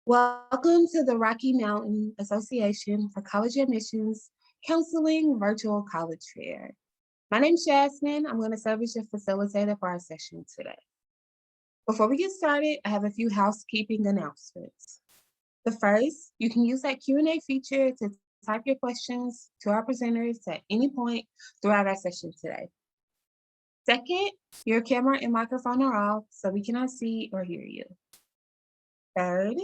Welcome to the Rocky Mountain Association for College Admissions Counseling Virtual College Fair. My name is Jasmine. I'm going to serve as your facilitator for our session today. Before we get started, I have a few housekeeping announcements. The first, you can use that Q&A feature to type your questions to our presenters at any point throughout our session today. Second, your camera and microphone are off so we cannot see or hear you. Third,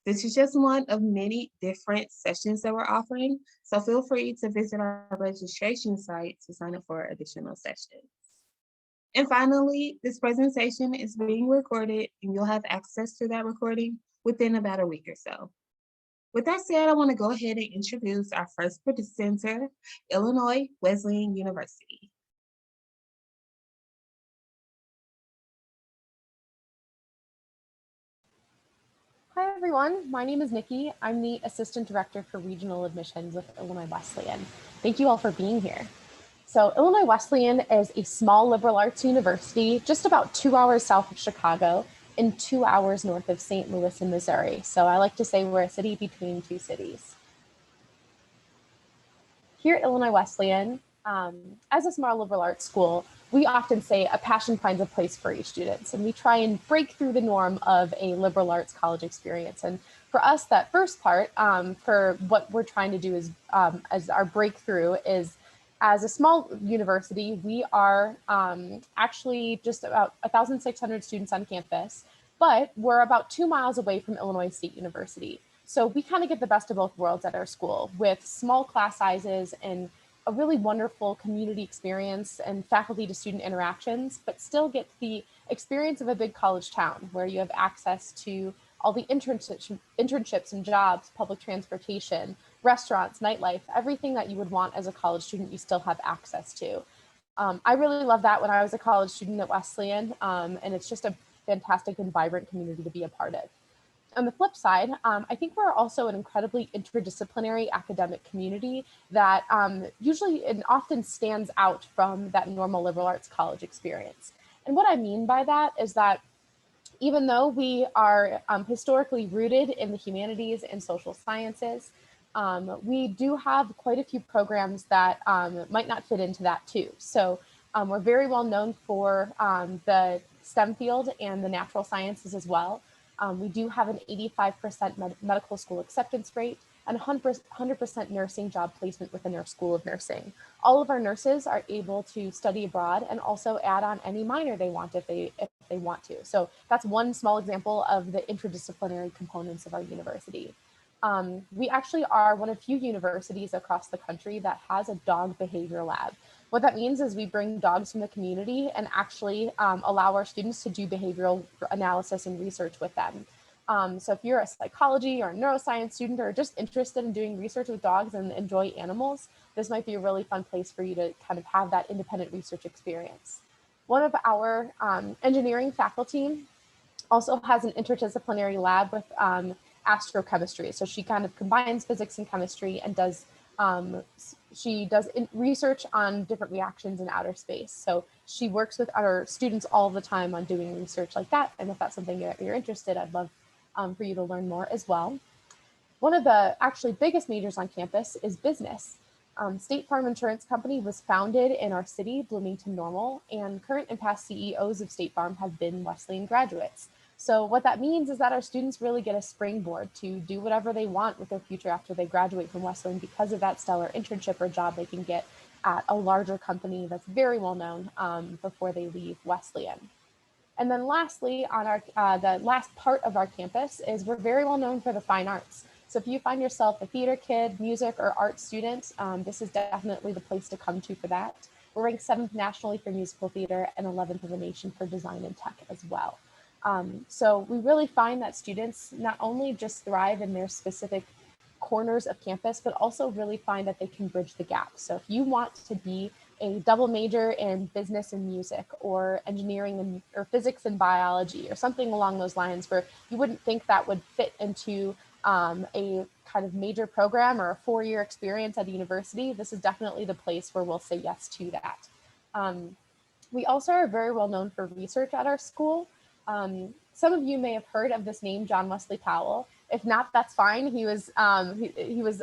this is just one of many different sessions that we're offering, so feel free to visit our registration site to sign up for additional sessions. And finally, this presentation is being recorded and you'll have access to that recording within about a week or so. With that said, I want to go ahead and introduce our first presenter, Illinois Wesleyan University. Hi everyone, my name is Nikki. I'm the Assistant Director for Regional Admissions with Illinois Wesleyan. Thank you all for being here. So Illinois Wesleyan is a small liberal arts university just about 2 hours south of Chicago and 2 hours north of St. Louis in Missouri. So I like to say we're a city between two cities. Here at Illinois Wesleyan, as a small liberal arts school, we often say a passion finds a place for each student, and we try and break through the norm of a liberal arts college experience. And for us, that first part, for what we're trying to do is, as our breakthrough is, as a small university, we are actually just about 1,600 students on campus, but we're about 2 miles away from Illinois State University. So we kind of get the best of both worlds at our school with small class sizes and a really wonderful community experience and faculty to student interactions, but still get the experience of a big college town where you have access to all the internships and jobs, public transportation, restaurants, nightlife, everything that you would want as a college student, you still have access to. I really love that when I was a college student at Wesleyan, and it's just a fantastic and vibrant community to be a part of. On the flip side, I think we're also an incredibly interdisciplinary academic community that usually and often stands out from that normal liberal arts college experience. And what I mean by that is that even though we are historically rooted in the humanities and social sciences, we do have quite a few programs that might not fit into that too. So we're very well known for the STEM field and the natural sciences as well. We do have an 85% medical school acceptance rate and 100% nursing job placement within our School of Nursing. All of our nurses are able to study abroad and also add on any minor they want if they want to. So that's one small example of the interdisciplinary components of our university. We actually are one of few universities across the country that has a dog behavior lab. What that means is we bring dogs from the community and actually allow our students to do behavioral analysis and research with them. So if you're a psychology or a neuroscience student or just interested in doing research with dogs and enjoy animals, this might be a really fun place for you to kind of have that independent research experience. One of our engineering faculty also has an interdisciplinary lab with astrochemistry. So she kind of combines physics and chemistry and does research on different reactions in outer space. So she works with our students all the time on doing research like that. And if that's something that you're interested, I'd love for you to learn more as well. One of the actually biggest majors on campus is business. State Farm Insurance Company was founded in our city, Bloomington Normal, and current and past CEOs of State Farm have been Wesleyan graduates. So what that means is that our students really get a springboard to do whatever they want with their future after they graduate from Wesleyan because of that stellar internship or job they can get at a larger company that's very well known before they leave Wesleyan. And then lastly, on our the last part of our campus is we're very well known for the fine arts. So if you find yourself a theater kid, music, or art student, this is definitely the place to come to for that. We're ranked 7th nationally for musical theater and 11th in the nation for design and tech as well. So we really find that students not only just thrive in their specific corners of campus, but also really find that they can bridge the gap. So if you want to be a double major in business and music or engineering or physics and biology or something along those lines where you wouldn't think that would fit into a kind of major program or a 4-year experience at a university, this is definitely the place where we'll say yes to that. We also are very well known for research at our school. Some of you may have heard of this name, John Wesley Powell. If not, that's fine. He was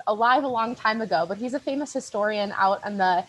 alive a long time ago, but he's a famous historian out in the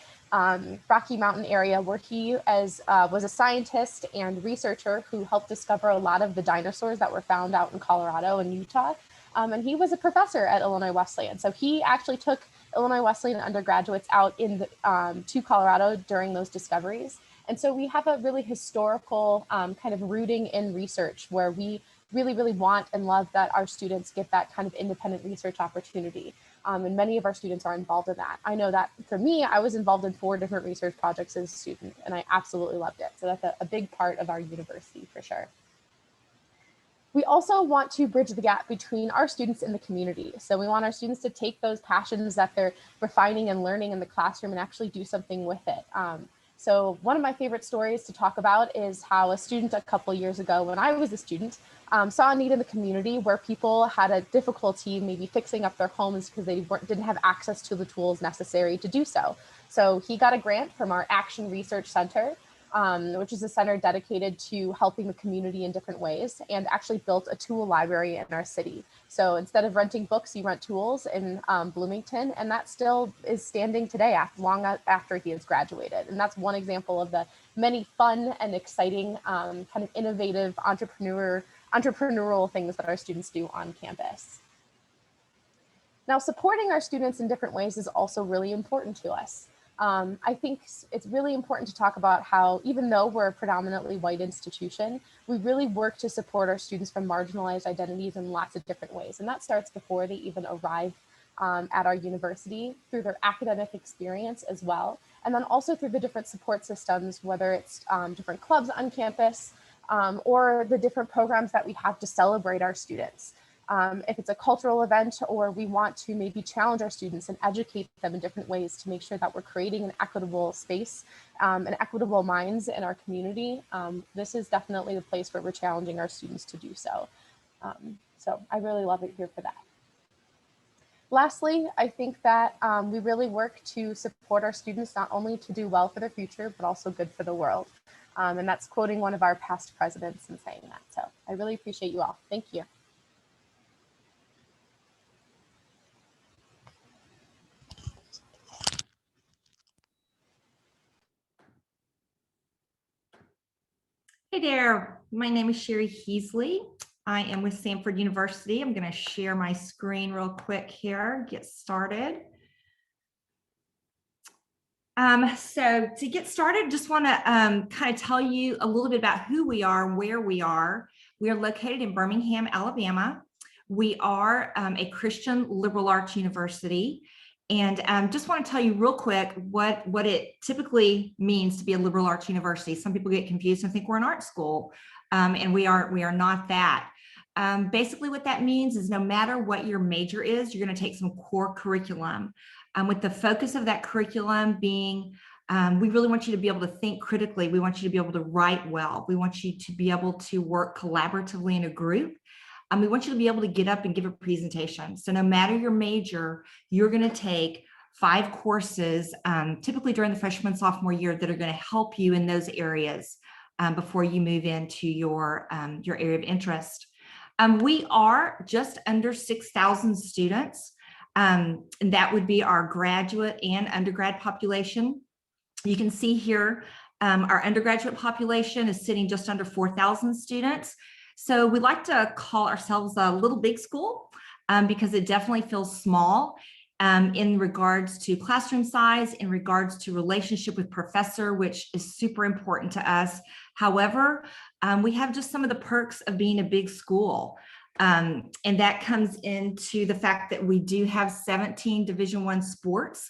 Rocky Mountain area, where he was a scientist and researcher who helped discover a lot of the dinosaurs that were found out in Colorado and Utah. And he was a professor at Illinois Wesleyan. So he actually took Illinois Wesleyan undergraduates out to Colorado during those discoveries. And so we have a really historical kind of rooting in research, where we really, really want and love that our students get that kind of independent research opportunity. And many of our students are involved in that. I know that for me, I was involved in 4 different research projects as a student, and I absolutely loved it. So that's a big part of our university for sure. We also want to bridge the gap between our students and the community. So we want our students to take those passions that they're refining and learning in the classroom and actually do something with it. So one of my favorite stories to talk about is how a student a couple years ago, when I was a student, saw a need in the community where people had a difficulty maybe fixing up their homes because they didn't have access to the tools necessary to do so. So he got a grant from our Action Research Center, which is a center dedicated to helping the community in different ways, and actually built a tool library in our city. So instead of renting books, you rent tools in Bloomington, and that still is standing today, long after he has graduated. And that's one example of the many fun and exciting kind of innovative entrepreneurial things that our students do on campus. Now, supporting our students in different ways is also really important to us. I think it's really important to talk about how, even though we're a predominantly white institution, we really work to support our students from marginalized identities in lots of different ways. And that starts before they even arrive at our university, through their academic experience as well. And then also through the different support systems, whether it's different clubs on campus, or the different programs that we have to celebrate our students. If it's a cultural event, or we want to maybe challenge our students and educate them in different ways to make sure that we're creating an equitable space and equitable minds in our community, this is definitely the place where we're challenging our students to do so. So I really love it here for that. Lastly, I think that we really work to support our students not only to do well for their future, but also good for the world. And that's quoting one of our past presidents and saying that. So I really appreciate you all. Thank you. Hey there, my name is Sherry Heasley. I am with Samford University. I'm going to share my screen real quick here, get started. So to get started, just want to kind of tell you a little bit about who we are, where we are. We are located in Birmingham, Alabama. We are a Christian liberal arts university. And just want to tell you real quick what it typically means to be a liberal arts university. Some people get confused and think we're an art school, and we are not that. Basically what that means is no matter what your major is, you're going to take some core curriculum. With the focus of that curriculum being, we really want you to be able to think critically. We want you to be able to write well. We want you to be able to work collaboratively in a group. We want you to be able to get up and give a presentation. So no matter your major, you're going to take 5 courses, typically during the freshman and sophomore year, that are going to help you in those areas before you move into your area of interest. We are just under 6,000 students, and that would be our graduate and undergrad population. You can see here our undergraduate population is sitting just under 4,000 students. So we like to call ourselves a little big school because it definitely feels small in regards to classroom size, in regards to relationship with professor, which is super important to us. However, we have just some of the perks of being a big school. And that comes into the fact that we do have 17 Division I sports,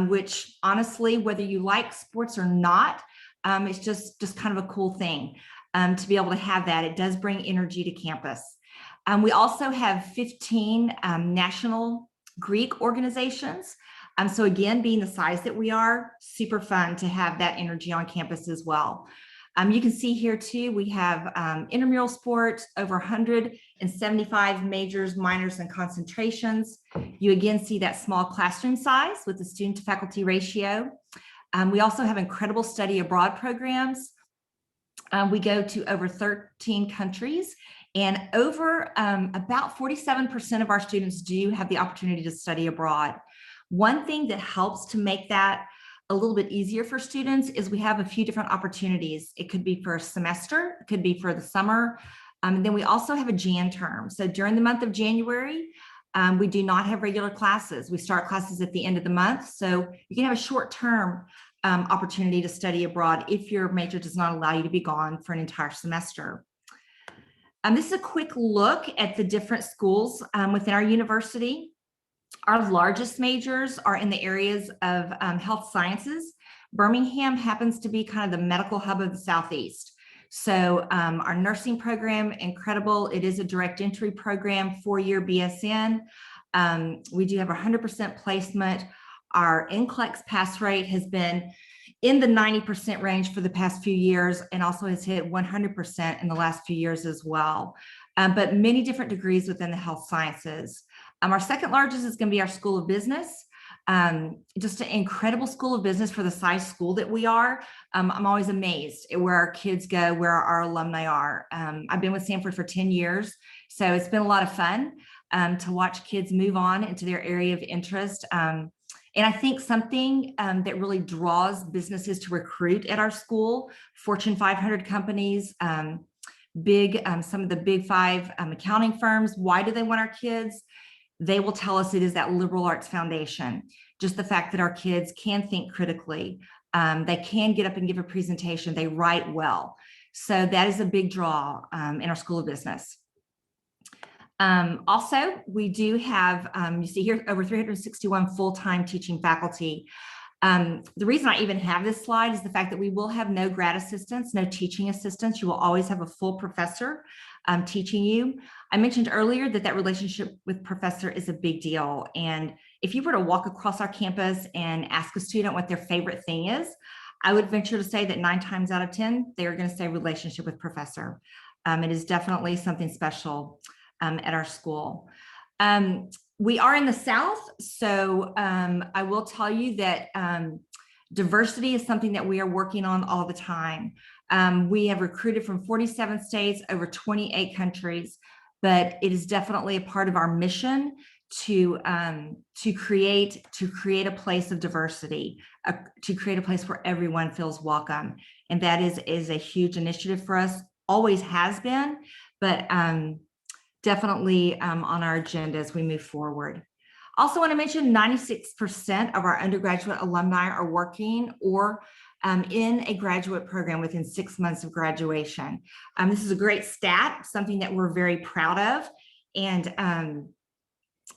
which honestly, whether you like sports or not, it's just kind of a cool thing. To be able to have that. It does bring energy to campus. We also have 15 national Greek organizations. So again, being the size that we are, super fun to have that energy on campus as well. You can see here too, we have intramural sports, over 175 majors, minors, and concentrations. You again see that small classroom size with the student to faculty ratio. We also have incredible study abroad programs. We go to over 13 countries And over about 47% of our students do have the opportunity to study abroad. One thing that helps to make that a little bit easier for students is we have a few different opportunities. It could be for a semester, it could be for the summer. And then we also have a Jan term. So during the month of January, we do not have regular classes. We start classes at the end of the month. So you can have a short-term opportunity to study abroad if your major does not allow you to be gone for an entire semester. This is a quick look at the different schools within our university. Our largest majors are in the areas of health sciences. Birmingham happens to be kind of the medical hub of the Southeast. So our nursing program, incredible. It is a direct entry program, 4-year BSN. We do have 100% placement. Our NCLEX pass rate has been in the 90% range for the past few years, and also has hit 100% in the last few years as well. But many different degrees within the health sciences. Our second largest is going to be our School of Business. Just an incredible School of Business for the size school that we are. I'm always amazed at where our kids go, where our alumni are. I've been with Samford for 10 years, so it's been a lot of fun to watch kids move on into their area of interest. And I think something that really draws businesses to recruit at our school, Fortune 500 companies, some of the big 5 accounting firms, why do they want our kids? They will tell us it is that liberal arts foundation. Just the fact that our kids can think critically, they can get up and give a presentation, they write well. So that is a big draw in our School of Business. Also, we do have, you see here, over 361 full-time teaching faculty. The reason I even have this slide is the fact that we will have no grad assistants, no teaching assistants. You will always have a full professor teaching you. I mentioned earlier that that relationship with professor is a big deal. And if you were to walk across our campus and ask a student what their favorite thing is, I would venture to say that 9 times out of 10, they're going to say relationship with professor. It is definitely something special at our school. We are in the South, so I will tell you that diversity is something that we are working on all the time. We have recruited from 47 states, over 28 countries, but it is definitely a part of our mission to create a place of diversity, to create a place where everyone feels welcome. And that is a huge initiative for us, always has been, but definitely on our agenda as we move forward. Also want to mention 96% of our undergraduate alumni are working or in a graduate program within 6 months of graduation. This is a great stat, something that we're very proud of. And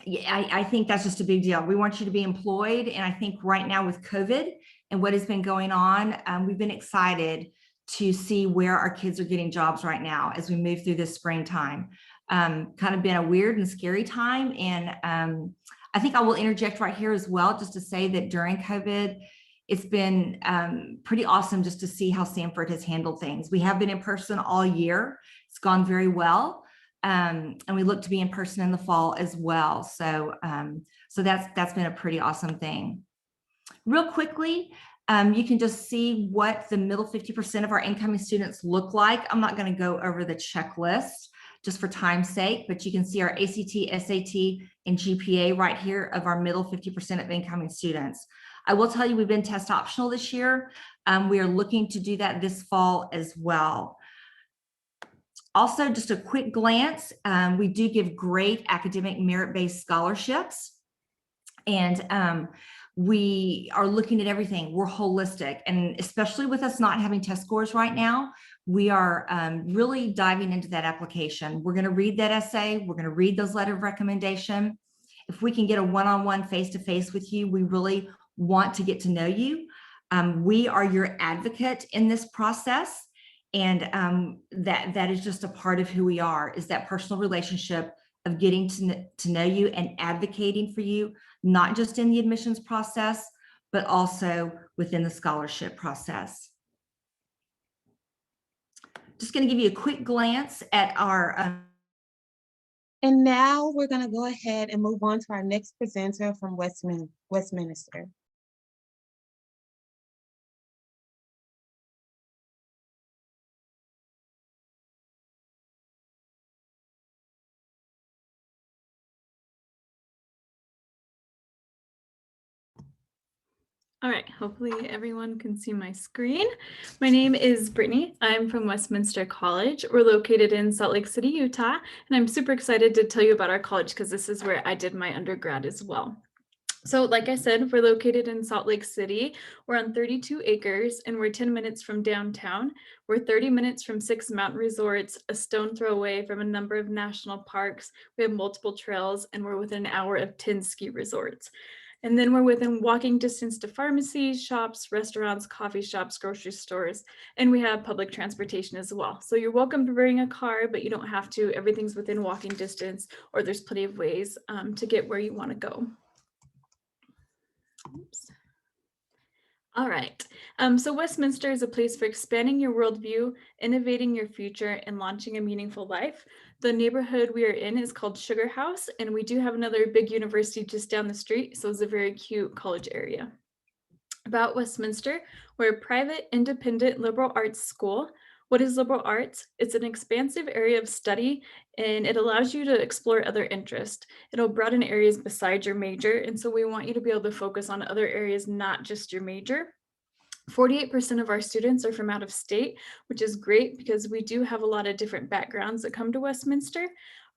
yeah, I think that's just a big deal. We want you to be employed. And I think right now with COVID and what has been going on, we've been excited to see where our kids are getting jobs right now as we move through this springtime. Kind of been a weird and scary time. And I think I will interject right here as well, just to say that during COVID, it's been pretty awesome just to see how Samford has handled things. We have been in person all year. It's gone very well. And we look to be in person in the fall as well. So, so that's been a pretty awesome thing. Real quickly, you can just see what the middle 50% of our incoming students look like. I'm not going to go over the checklist just for time's sake, but you can see our ACT, SAT, and GPA right here of our middle 50% of incoming students. I will tell you, we've been test optional this year. We are looking to do that this fall as well. Also, just a quick glance, we do give great academic merit-based scholarships. And we are looking at everything. We're holistic, and especially with us not having test scores right now, we are really diving into that application. We're going to read that essay. We're going to read those letter of recommendation. If we can get a one-on-one face-to-face with you, we really want to get to know you. We are your advocate in this process. And that is just a part of who we are, is that personal relationship of getting to know you and advocating for you, not just in the admissions process, but also within the scholarship process. Just going to give you a quick glance at our... And now we're going to go ahead and move on to our next presenter from Westminster. All right, hopefully everyone can see my screen. My name is Brittany. I'm from Westminster College. We're located in Salt Lake City, Utah, and I'm super excited to tell you about our college because this is where I did my undergrad as well. So like I said, we're located in Salt Lake City. We're on 32 acres and we're 10 minutes from downtown. We're 30 minutes from 6 mountain resorts, a stone throw away from a number of national parks. We have multiple trails and we're within an hour of 10 ski resorts. And then we're within walking distance to pharmacies, shops, restaurants, coffee shops, grocery stores, and we have public transportation as well. So you're welcome to bring a car, but you don't have to. Everything's within walking distance, or there's plenty of ways to get where you want to go. Oops. All right. So Westminster is a place for expanding your worldview, innovating your future, and launching a meaningful life. The neighborhood we are in is called Sugar House, and we do have another big university just down the street, so it's a very cute college area. About Westminster, we're a private, independent liberal arts school. What is liberal arts? It's an expansive area of study, and it allows you to explore other interests. It'll broaden areas besides your major, and so we want you to be able to focus on other areas, not just your major. 48% of our students are from out of state, which is great because we do have a lot of different backgrounds that come to Westminster.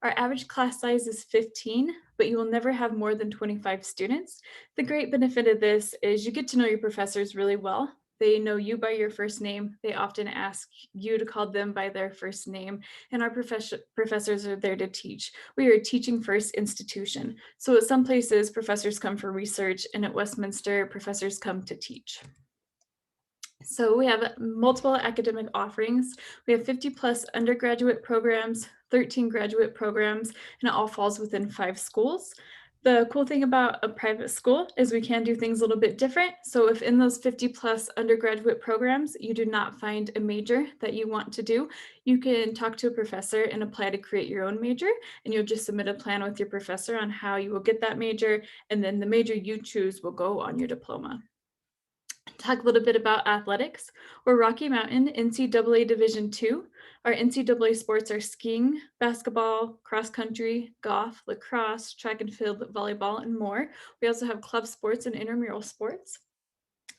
Our average class size is 15, but you will never have more than 25 students. The great benefit of this is you get to know your professors really well. They know you by your first name. They often ask you to call them by their first name, and our professors are there to teach. We are a teaching first institution. So at some places, professors come for research, and at Westminster, professors come to teach. So we have multiple academic offerings. We have 50 plus undergraduate programs, 13 graduate programs, and it all falls within 5 schools. The cool thing about a private school is we can do things a little bit different. So if in those 50 plus undergraduate programs, you do not find a major that you want to do, you can talk to a professor and apply to create your own major, and you'll just submit a plan with your professor on how you will get that major, and then the major you choose will go on your diploma. Talk a little bit about athletics. We're Rocky Mountain NCAA Division II. Our NCAA sports are skiing, basketball, cross country, golf, lacrosse, track and field, volleyball, and more. We also have club sports and intramural sports.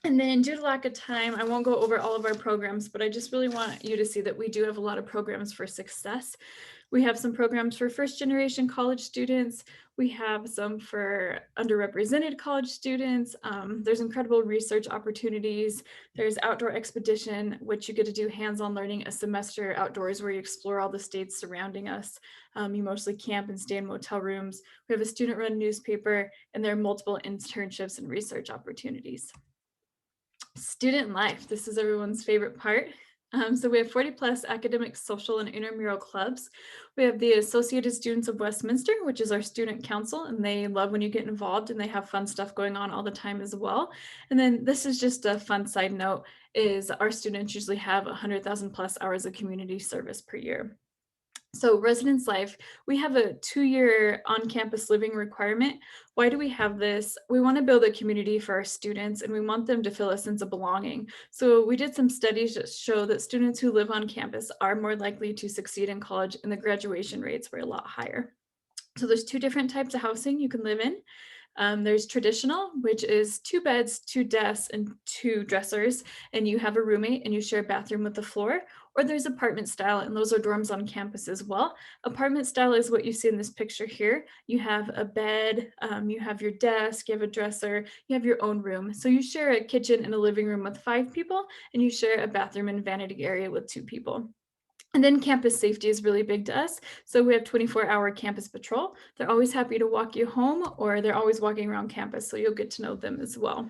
And then due to lack of time, I won't go over all of our programs, but I just really want you to see that we do have a lot of programs for success. We have some programs for first generation college students. We have some for underrepresented college students. There's incredible research opportunities. There's outdoor expedition, which you get to do hands-on learning a semester outdoors where you explore all the states surrounding us. You mostly camp and stay in motel rooms. We have a student-run newspaper, and there are multiple internships and research opportunities. Student life, this is everyone's favorite part. So we have 40 plus academic, social, and intramural clubs. We have the Associated Students of Westminster, which is our student council, and they love when you get involved and they have fun stuff going on all the time as well. And then this is just a fun side note, is our students usually have 100,000 plus hours of community service per year. So residence life, we have a 2-year on-campus living requirement. Why do we have this? We want to build a community for our students and we want them to feel a sense of belonging. So we did some studies that show that students who live on campus are more likely to succeed in college and the graduation rates were a lot higher. So there's 2 different types of housing you can live in. There's traditional, which is 2 beds, 2 desks, and 2 dressers, and you have a roommate and you share a bathroom with the floor. Or there's apartment style, and those are dorms on campus as well. Apartment style is what you see in this picture here. You have a bed, you have your desk, you have a dresser, you have your own room. So you share a kitchen and a living room with 5 people, and you share a bathroom and vanity area with 2 people. And then campus safety is really big to us. So we have 24-hour campus patrol. They're always happy to walk you home, or they're always walking around campus, so you'll get to know them as well.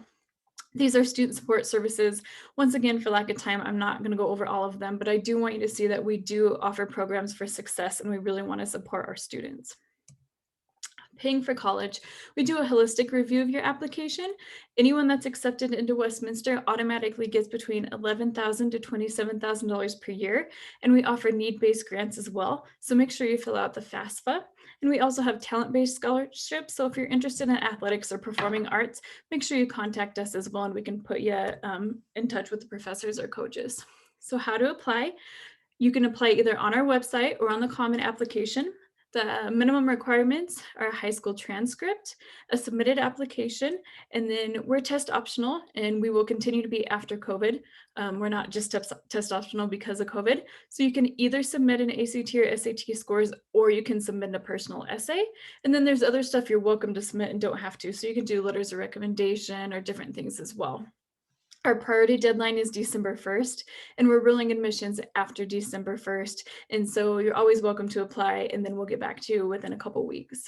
These are student support services. Once again, for lack of time, I'm not going to go over all of them, but I do want you to see that we do offer programs for success and we really want to support our students. Paying for college, we do a holistic review of your application. Anyone that's accepted into Westminster automatically gets between $11,000 to $27,000 per year, and we offer need-based grants as well. So make sure you fill out the FAFSA. And we also have talent-based scholarships. So if you're interested in athletics or performing arts, make sure you contact us as well, and we can put you in touch with the professors or coaches. So how to apply? You can apply either on our website or on the Common application. The minimum requirements are a high school transcript, a submitted application, and then we're test optional, and we will continue to be after COVID. We're not just test optional because of COVID. So you can either submit an ACT or SAT scores, or you can submit a personal essay. And then there's other stuff you're welcome to submit and don't have to. So you can do letters of recommendation or different things as well. Our priority deadline is December 1st, and we're ruling admissions after December 1st. And so you're always welcome to apply, and then we'll get back to you within a couple weeks.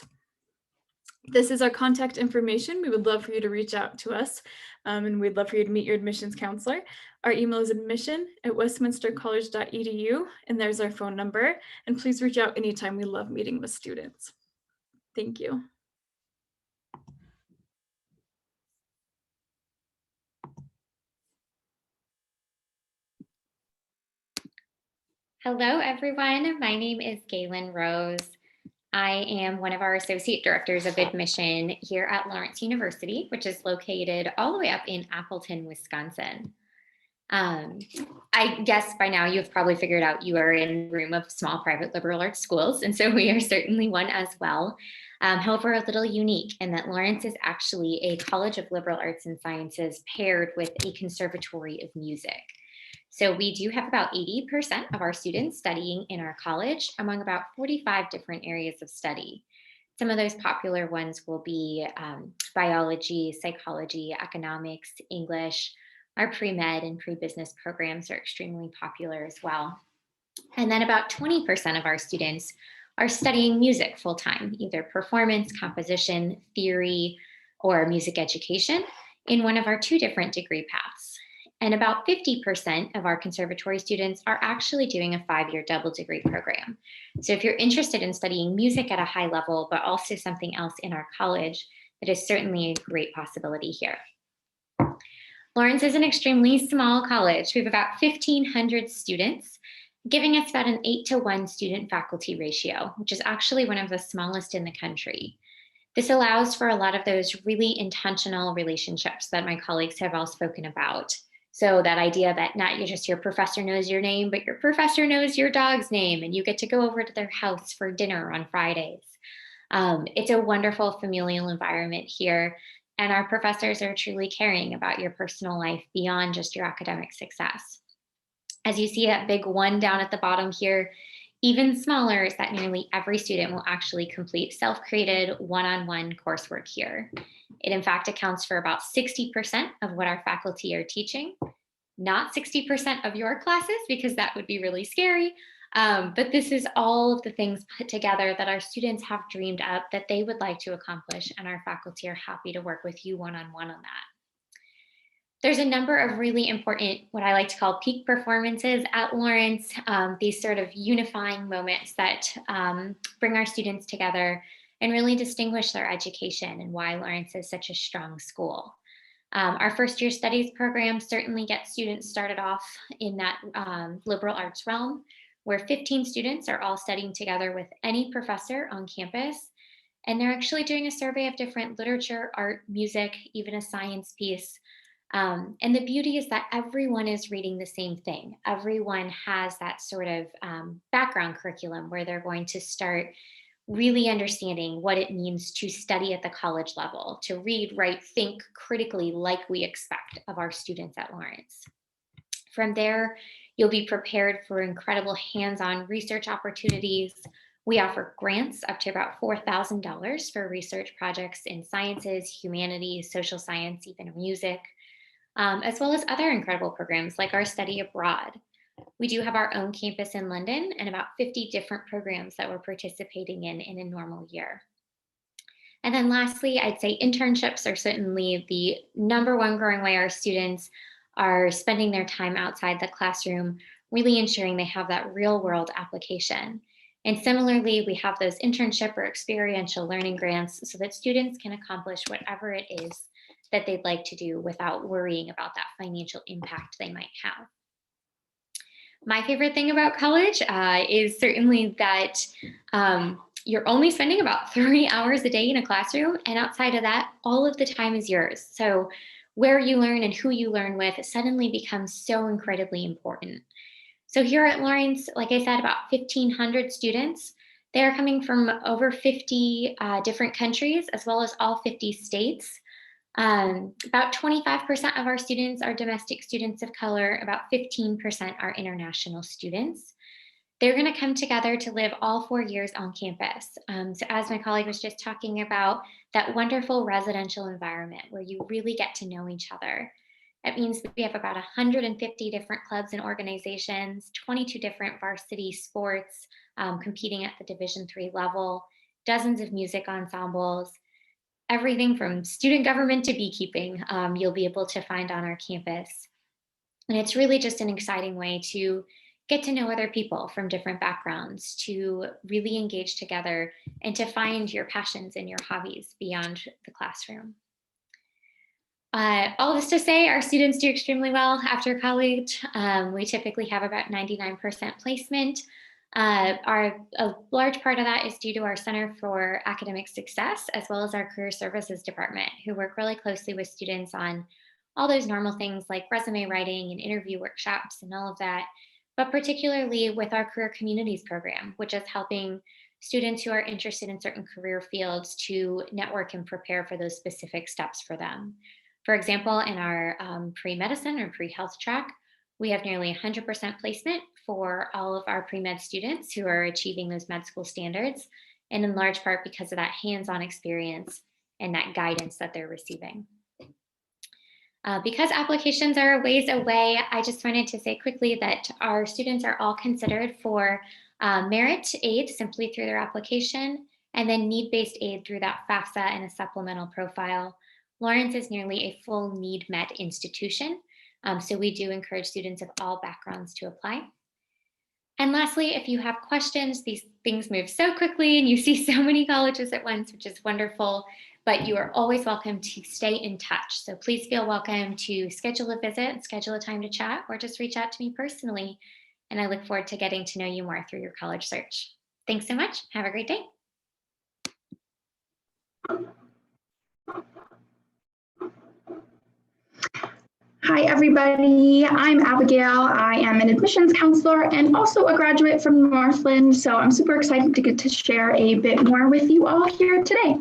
This is our contact information. We would love for you to reach out to us, and we'd love for you to meet your admissions counselor. Our email is admission@westminstercollege.edu, and there's our phone number. And please reach out anytime. We love meeting with students. Thank you. Hello, everyone. My name is Galen Rose. I am one of our associate directors of admission here at Lawrence University, which is located all the way up in Appleton, Wisconsin. I guess by now you've probably figured out you are in a room of small private liberal arts schools, and so we are certainly one as well. However, a little unique in that Lawrence is actually a college of liberal arts and sciences paired with a conservatory of music. So we do have about 80% of our students studying in our college among about 45 different areas of study. Some of those popular ones will be biology, psychology, economics, English. Our pre-med and pre-business programs are extremely popular as well. And then about 20% of our students are studying music full-time, either performance, composition, theory, or music education in one of our 2 different degree paths. And about 50% of our conservatory students are actually doing a 5-year double degree program. So if you're interested in studying music at a high level, but also something else in our college, that is certainly a great possibility here. Lawrence is an extremely small college. We have about 1,500 students, giving us about an 8-to-1 student faculty ratio, which is actually one of the smallest in the country. This allows for a lot of those really intentional relationships that my colleagues have all spoken about. So that idea that not just your professor knows your name, but your professor knows your dog's name, and you get to go over to their house for dinner on Fridays. It's a wonderful familial environment here, and our professors are truly caring about your personal life beyond just your academic success. As you see that big 1 down at the bottom here, even smaller is that nearly every student will actually complete self-created one-on-one coursework here. It in fact accounts for about 60% of what our faculty are teaching, not 60% of your classes, because that would be really scary. But this is all of the things put together that our students have dreamed up that they would like to accomplish, and our faculty are happy to work with you one-on-one on that. There's a number of really important, what I like to call peak performances at Lawrence, these sort of unifying moments that bring our students together and really distinguish their education and why Lawrence is such a strong school. Our first year studies program certainly gets students started off in that liberal arts realm, where 15 students are all studying together with any professor on campus. And they're actually doing a survey of different literature, art, music, even a science piece. And the beauty is that everyone is reading the same thing. Everyone has that sort of background curriculum where they're going to start really understanding what it means to study at the college level, to read, write, think critically like we expect of our students at Lawrence. From there, you'll be prepared for incredible hands-on research opportunities. We offer grants up to about $4,000 for research projects in sciences, humanities, social science, even music, as well as other incredible programs like our study abroad. We do have our own campus in London and about 50 different programs that we're participating in a normal year. And then lastly, I'd say internships are certainly the #1 growing way our students are spending their time outside the classroom, really ensuring they have that real world application. And similarly, we have those internship or experiential learning grants so that students can accomplish whatever it is that they'd like to do without worrying about that financial impact they might have. My favorite thing about college is certainly that you're only spending about 3 hours a day in a classroom, and outside of that, all of the time is yours. So where you learn and who you learn with suddenly becomes so incredibly important. So here at Lawrence, like I said, about 1,500 students. They are coming from over 50 different countries, as well as all 50 states. About 25% of our students are domestic students of color, about 15% are international students. They're going to come together to live all 4 years on campus. So as my colleague was just talking about, that wonderful residential environment where you really get to know each other. That means we have about 150 different clubs and organizations, 22 different varsity sports competing at the Division III level, dozens of music ensembles, everything from student government to beekeeping you'll be able to find on our campus. And it's really just an exciting way to get to know other people from different backgrounds, to really engage together and to find your passions and your hobbies beyond the classroom. All this to say, our students do extremely well after college. We typically have about 99% placement. A large part of that is due to our Center for Academic Success, as well as our Career Services Department, who work really closely with students on all those normal things like resume writing and interview workshops and all of that, but particularly with our Career Communities program, which is helping students who are interested in certain career fields to network and prepare for those specific steps for them. For example, in our pre-medicine or pre-health track, we have nearly 100% placement for all of our pre-med students who are achieving those med school standards, and in large part because of that hands-on experience and that guidance that they're receiving. Because applications are a ways away, I just wanted to say quickly that our students are all considered for merit aid simply through their application, and then need-based aid through that FAFSA and a supplemental profile. Lawrence is nearly a full need-met institution, so we do encourage students of all backgrounds to apply. And lastly, if you have questions, these things move so quickly and you see so many colleges at once, which is wonderful, but you are always welcome to stay in touch. So please feel welcome to schedule a visit, schedule a time to chat, or just reach out to me personally. And I look forward to getting to know you more through your college search. Thanks so much. Have a great day. Hi, everybody. I'm Abigail. I am an admissions counselor and also a graduate from Northland. So I'm super excited to get to share a bit more with you all here today.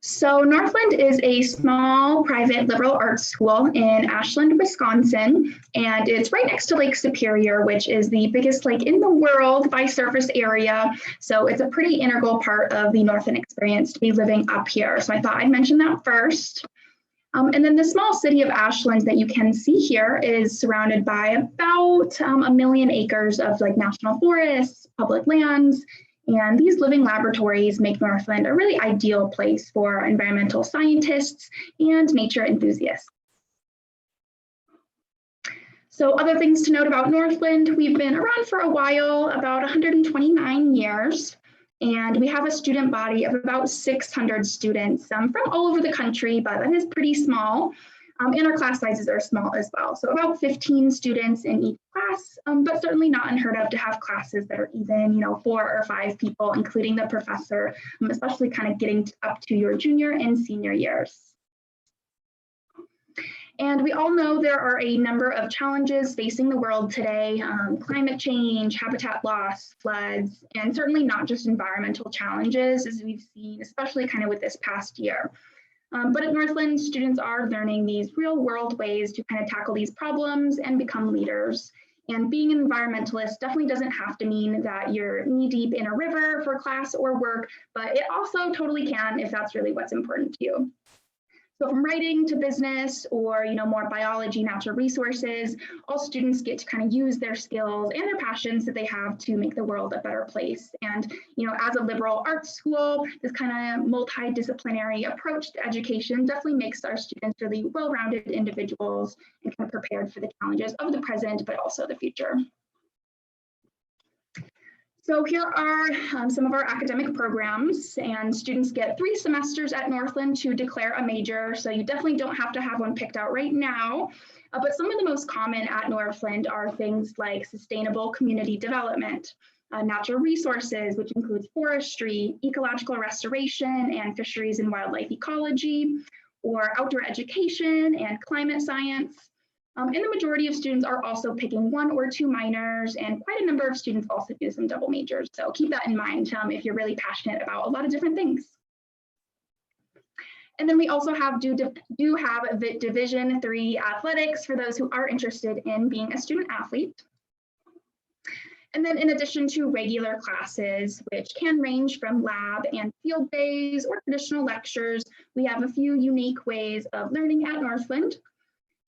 So Northland is a small private liberal arts school in Ashland, Wisconsin, and it's right next to Lake Superior, which is the biggest lake in the world by surface area. So it's a pretty integral part of the Northland experience to be living up here. So I thought I'd mention that first. And then the small city of Ashland that you can see here is surrounded by about 1 million acres of like national forests, public lands, and these living laboratories make Northland a really ideal place for environmental scientists and nature enthusiasts. So other things to note about Northland, we've been around for a while, about 129 years. And we have a student body of about 600 students from all over the country, but that is pretty small. And our class sizes are small as well. So about 15 students in each class, but certainly not unheard of to have classes that are even, 4 or 5 people, including the professor, especially kind of getting up to your junior and senior years. And we all know there are a number of challenges facing the world today, climate change, habitat loss, floods, and certainly not just environmental challenges, as we've seen, especially kind of with this past year. But at Northland, students are learning these real world ways to kind of tackle these problems and become leaders. And being an environmentalist definitely doesn't have to mean that you're knee deep in a river for class or work, but it also totally can if that's really what's important to you. So from writing to business or, more biology, natural resources, all students get to kind of use their skills and their passions that they have to make the world a better place. And, as a liberal arts school, this kind of multidisciplinary approach to education definitely makes our students really well-rounded individuals and kind of prepared for the challenges of the present, but also the future. So here are some of our academic programs, and students get 3 semesters at Northland to declare a major, so you definitely don't have to have one picked out right now. But some of the most common at Northland are things like sustainable community development, natural resources, which includes forestry, ecological restoration, and fisheries and wildlife ecology, or outdoor education and climate science. And the majority of students are also picking 1 or 2 minors, and quite a number of students also do some double majors. So keep that in mind if you're really passionate about a lot of different things. And then we also do have a Division III athletics for those who are interested in being a student athlete. And then in addition to regular classes, which can range from lab and field days or traditional lectures, we have a few unique ways of learning at Northland.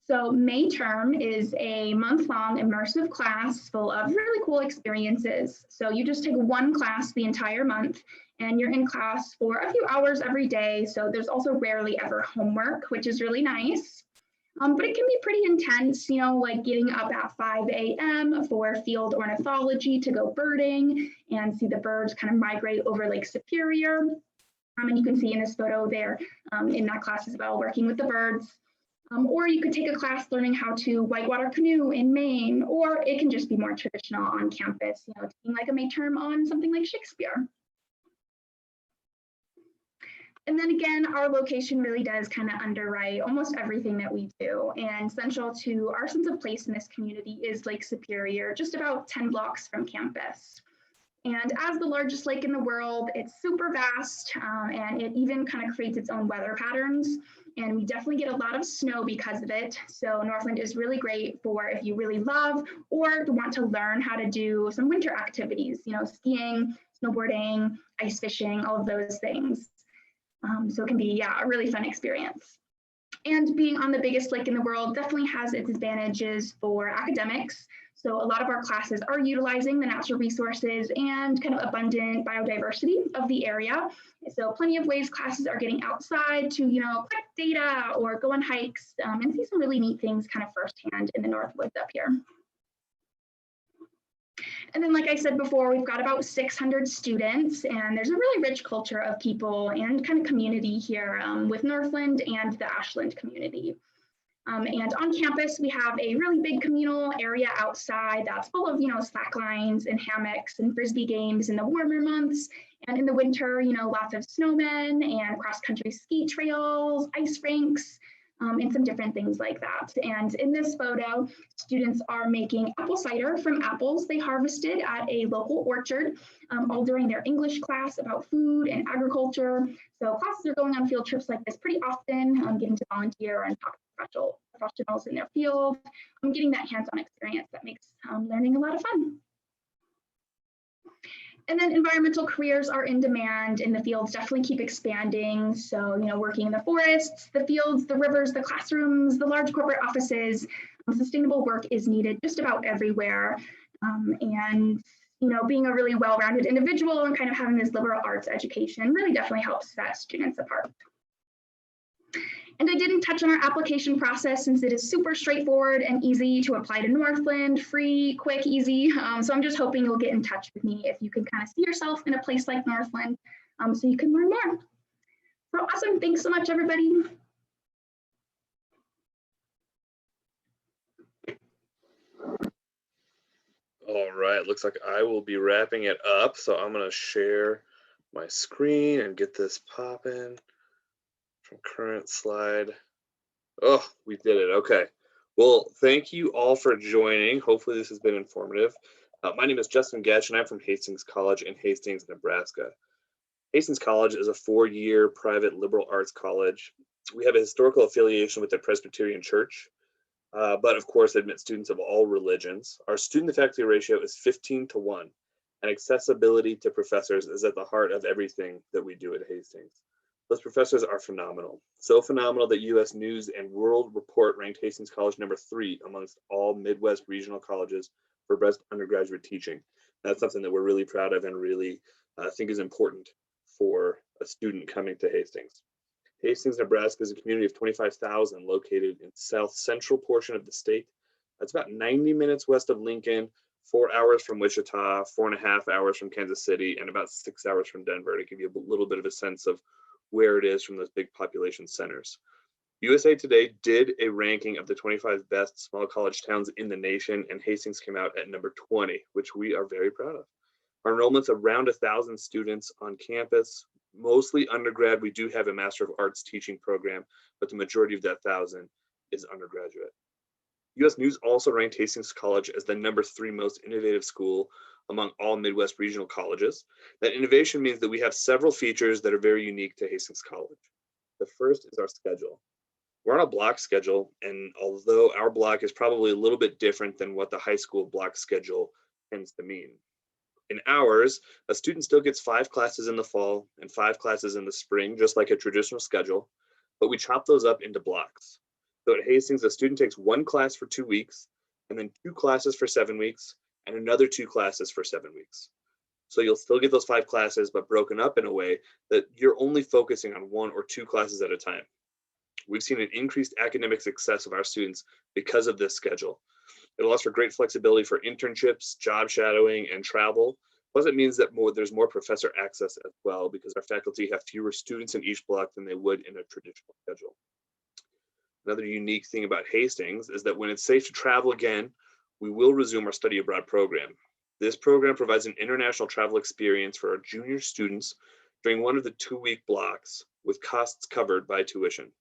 So May term is a month-long immersive class full of really cool experiences. So you just take 1 class the entire month, and you're in class for a few hours every day. So there's also rarely ever homework, which is really nice. But it can be pretty intense, like getting up at 5 a.m. for field ornithology to go birding and see the birds kind of migrate over Lake Superior. And you can see in this photo there in that class as well, working with the birds. Or you could take a class learning how to whitewater canoe in Maine, or it can just be more traditional on campus, taking like a May term on something like Shakespeare. And then again, our location really does kind of underwrite almost everything that we do. And central to our sense of place in this community is Lake Superior, just about 10 blocks from campus. And as the largest lake in the world, it's super vast, and it even kind of creates its own weather patterns. And we definitely get a lot of snow because of it. So Northland is really great for if you really love or want to learn how to do some winter activities, skiing, snowboarding, ice fishing, all of those things. So it can be, a really fun experience. And being on the biggest lake in the world definitely has its advantages for academics. So a lot of our classes are utilizing the natural resources and kind of abundant biodiversity of the area. So plenty of ways classes are getting outside to, collect data or go on hikes and see some really neat things kind of firsthand in the North Woods up here. And then, like I said before, we've got about 600 students, and there's a really rich culture of people and kind of community here with Northland and the Ashland community. And on campus, we have a really big communal area outside that's full of, slack lines and hammocks and Frisbee games in the warmer months. And in the winter, lots of snowmen and cross-country ski trails, ice rinks, and some different things like that. And in this photo, students are making apple cider from apples they harvested at a local orchard, all during their English class about food and agriculture. So classes are going on field trips like this pretty often, getting to volunteer and talk to professionals in their field, getting that hands-on experience that makes learning a lot of fun. And then environmental careers are in demand, and the fields definitely keep expanding. So, working in the forests, the fields, the rivers, the classrooms, the large corporate offices, sustainable work is needed just about everywhere. And, being a really well-rounded individual and kind of having this liberal arts education really definitely helps set students apart. And I didn't touch on our application process since it is super straightforward and easy to apply to Northland, free, quick, easy. So I'm just hoping you'll get in touch with me if you can kind of see yourself in a place like Northland so you can learn more. So awesome, thanks so much, everybody. All right, looks like I will be wrapping it up. So I'm gonna share my screen and get this popping. From current slide. Oh, we did it. Okay. Well, thank you all for joining. Hopefully this has been informative. My name is Justin Getch, and I'm from Hastings College in Hastings, Nebraska. Hastings College is a 4-year private liberal arts college. We have a historical affiliation with the Presbyterian Church, but of course admit students of all religions. Our student-to-faculty ratio is 15:1, and accessibility to professors is at the heart of everything that we do at Hastings. Those professors are phenomenal. So phenomenal that U.S. News and World Report ranked Hastings College #3 amongst all Midwest regional colleges for best undergraduate teaching. That's something that we're really proud of and really think is important for a student coming to Hastings. Hastings, Nebraska is a community of 25,000 located in south central portion of the state. That's about 90 minutes west of Lincoln, 4 hours from Wichita, 4.5 hours from Kansas City, and about 6 hours from Denver, to give you a little bit of a sense of where it is from those big population centers. USA Today did a ranking of the 25 best small college towns in the nation, and Hastings came out at number 20, which we are very proud of. Our enrollment's around 1,000 students on campus, mostly undergrad. We do have a Master of Arts teaching program, but the majority of that 1,000 is undergraduate. US News also ranked Hastings College as the #3 most innovative school among all Midwest regional colleges. That innovation means that we have several features that are very unique to Hastings College. The first is our schedule. We're on a block schedule, and although our block is probably a little bit different than what the high school block schedule tends to mean. In ours, a student still gets 5 classes in the fall and 5 classes in the spring, just like a traditional schedule, but we chop those up into blocks. So at Hastings, a student takes 1 class for 2 weeks, and then 2 classes for 7 weeks, and another 2 classes for 7 weeks. So you'll still get those 5 classes, but broken up in a way that you're only focusing on 1 or 2 classes at a time. We've seen an increased academic success of our students because of this schedule. It allows for great flexibility for internships, job shadowing, and travel. Plus, it means that there's more professor access as well, because our faculty have fewer students in each block than they would in a traditional schedule. Another unique thing about Hastings is that when it's safe to travel again, we will resume our study abroad program. This program provides an international travel experience for our junior students during one of the 2-week blocks, with costs covered by tuition.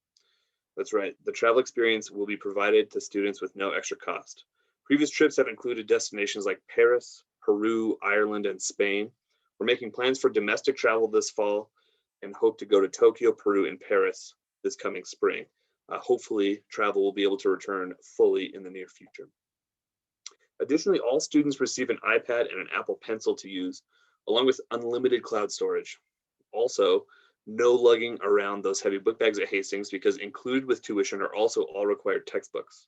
That's right, the travel experience will be provided to students with no extra cost. Previous trips have included destinations like Paris, Peru, Ireland, and Spain. We're making plans for domestic travel this fall and hope to go to Tokyo, Peru, and Paris this coming spring. Hopefully, travel will be able to return fully in the near future. Additionally, all students receive an iPad and an Apple Pencil to use, along with unlimited cloud storage. Also, no lugging around those heavy book bags at Hastings, because included with tuition are also all required textbooks.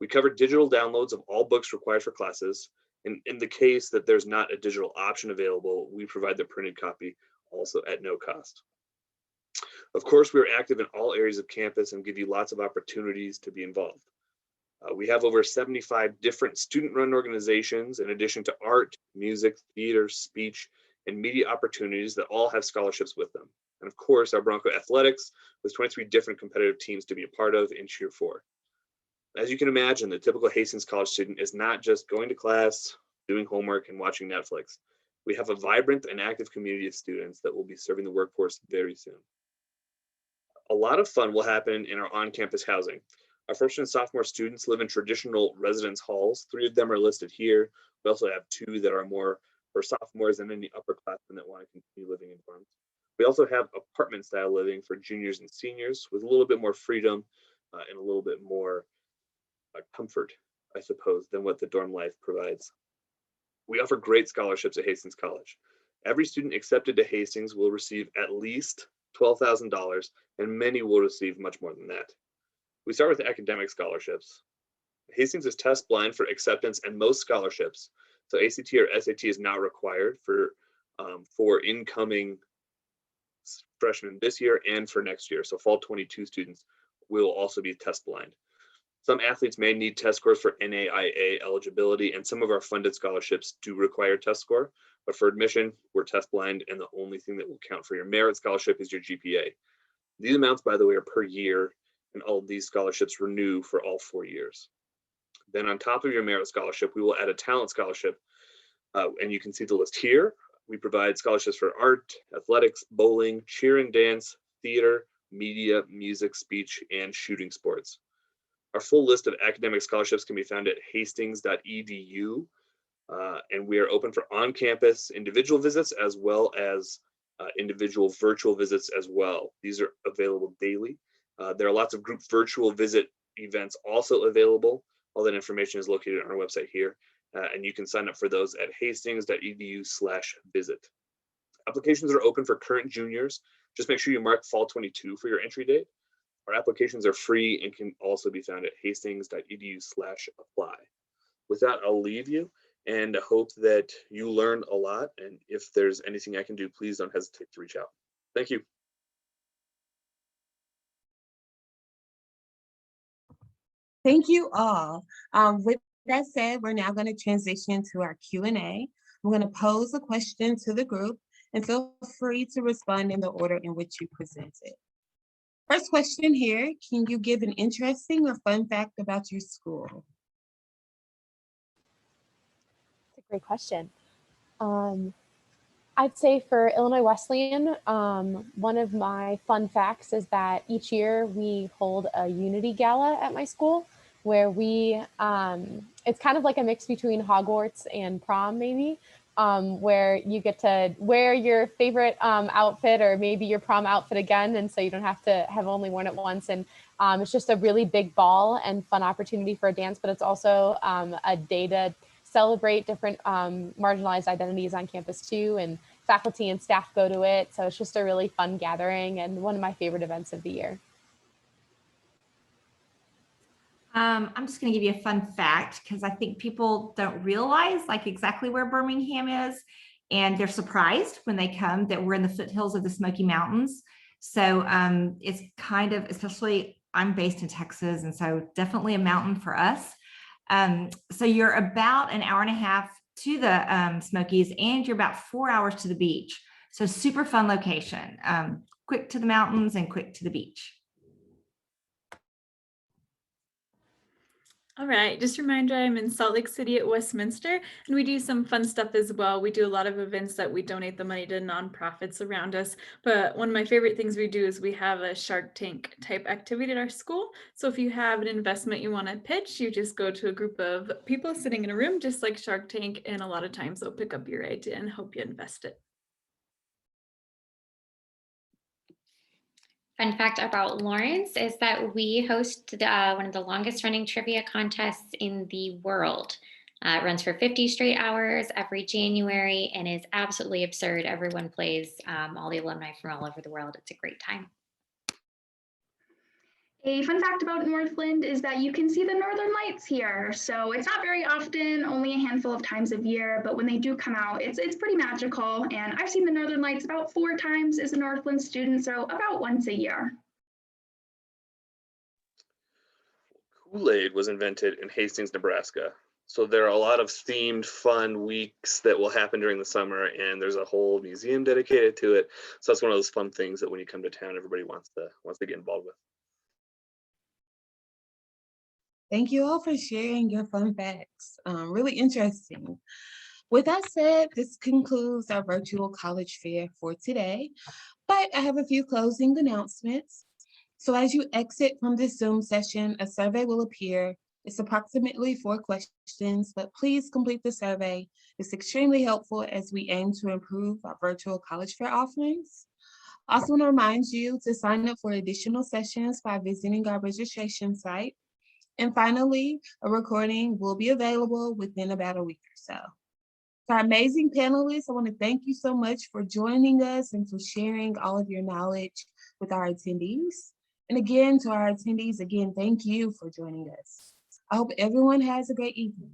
We cover digital downloads of all books required for classes, and in the case that there's not a digital option available, we provide the printed copy also at no cost. Of course, we're active in all areas of campus and give you lots of opportunities to be involved. We have over 75 different student-run organizations, in addition to art, music, theater, speech, and media opportunities that all have scholarships with them. And of course, our Bronco Athletics, with 23 different competitive teams to be a part of and cheer for. As you can imagine, the typical Hastings College student is not just going to class, doing homework, and watching Netflix. We have a vibrant and active community of students that will be serving the workforce very soon. A lot of fun will happen in our on-campus housing. Our freshman and sophomore students live in traditional residence halls. 3 of them are listed here. We also have 2 that are more for sophomores and any upperclassmen that want to continue living in dorms. We also have apartment style living for juniors and seniors, with a little bit more freedom and a little bit more comfort, I suppose, than what the dorm life provides. We offer great scholarships at Hastings College. Every student accepted to Hastings will receive at least $12,000, and many will receive much more than that. We start with academic scholarships. Hastings is test blind for acceptance and most scholarships, so ACT or SAT is not required for incoming freshmen this year and for next year. So fall 22 students will also be test blind. Some athletes may need test scores for NAIA eligibility, and some of our funded scholarships do require test score, but for admission, we're test blind, and the only thing that will count for your merit scholarship is your GPA. These amounts, by the way, are per year, and all of these scholarships renew for all 4 years. Then on top of your merit scholarship, we will add a talent scholarship, and you can see the list here. We provide scholarships for art, athletics, bowling, cheer and dance, theater, media, music, speech, and shooting sports. Our full list of academic scholarships can be found at hastings.edu, and we are open for on-campus individual visits as well as individual virtual visits as well. These are available daily. There are lots of group virtual visit events also available. All that information is located on our website here, and you can sign up for those at hastings.edu/visit. Applications are open for current juniors. Just make sure you mark fall 22 for your entry date. Our applications are free and can also be found at hastings.edu/apply. With that, I'll leave you and hope that you learn a lot. And if there's anything I can do, please don't hesitate to reach out. Thank you. Thank you all. With that said, we're now going to transition to our Q&A. I'm going to pose a question to the group, and feel free to respond in the order in which you presented. First question here, can you give an interesting or fun fact about your school? That's a great question. I'd say for Illinois Wesleyan, one of my fun facts is that each year we hold a Unity Gala at my school. where we, it's kind of like a mix between Hogwarts and prom maybe, where you get to wear your favorite outfit or maybe your prom outfit again. And so you don't have to have only worn it once. And it's just a really big ball and fun opportunity for a dance, but it's also a day to celebrate different marginalized identities on campus too. And faculty and staff go to it. So it's just a really fun gathering and one of my favorite events of the year. I'm just going to give you a fun fact because I think people don't realize like exactly where Birmingham is, and they're surprised when they come that we're in the foothills of the Smoky Mountains. So it's kind of, especially I'm based in Texas, and so definitely a mountain for us. So you're about an hour and a half to the Smokies, and you're about 4 hours to the beach. So super fun location, quick to the mountains and quick to the beach. All right, just a reminder, I'm in Salt Lake City at Westminster, and we do some fun stuff as well. We do a lot of events that we donate the money to nonprofits around us. But one of my favorite things we do is we have a Shark Tank type activity at our school. So if you have an investment you want to pitch, you just go to a group of people sitting in a room, just like Shark Tank, and a lot of times they'll pick up your idea and help you invest it. Fun fact about Lawrence is that we host one of the longest running trivia contests in the world. It runs for 50 straight hours every January and is absolutely absurd. Everyone plays, all the alumni from all over the world. It's a great time. A fun fact about Northland is that you can see the Northern Lights here. So it's not very often, only a handful of times a year, but when they do come out, it's pretty magical. And I've seen the Northern Lights about 4 times as a Northland student, so about once a year. Kool-Aid was invented in Hastings, Nebraska. So there are a lot of themed fun weeks that will happen during the summer, and there's a whole museum dedicated to it. So that's one of those fun things that when you come to town, everybody wants to get involved with. Thank you all for sharing your fun facts. Really interesting. With that said, this concludes our virtual college fair for today, but I have a few closing announcements. So as you exit from this Zoom session, a survey will appear. It's approximately 4 questions, but please complete the survey. It's extremely helpful as we aim to improve our virtual college fair offerings. I also want to remind you to sign up for additional sessions by visiting our registration site. And finally, a recording will be available within about a week or so. To our amazing panelists, I want to thank you so much for joining us and for sharing all of your knowledge with our attendees. And again, to our attendees, again, thank you for joining us. I hope everyone has a great evening.